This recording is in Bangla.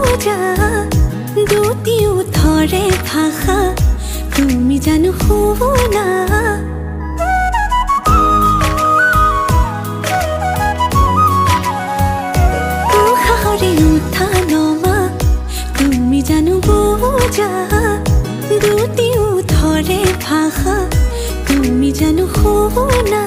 বোঝা দুটিও থরে ভাষা তুমি জানো শুনা উশাহৰে উঠা নমা তুমি জানো বোঝা দুটিও থরে ভাষা তুমি জানো শুনা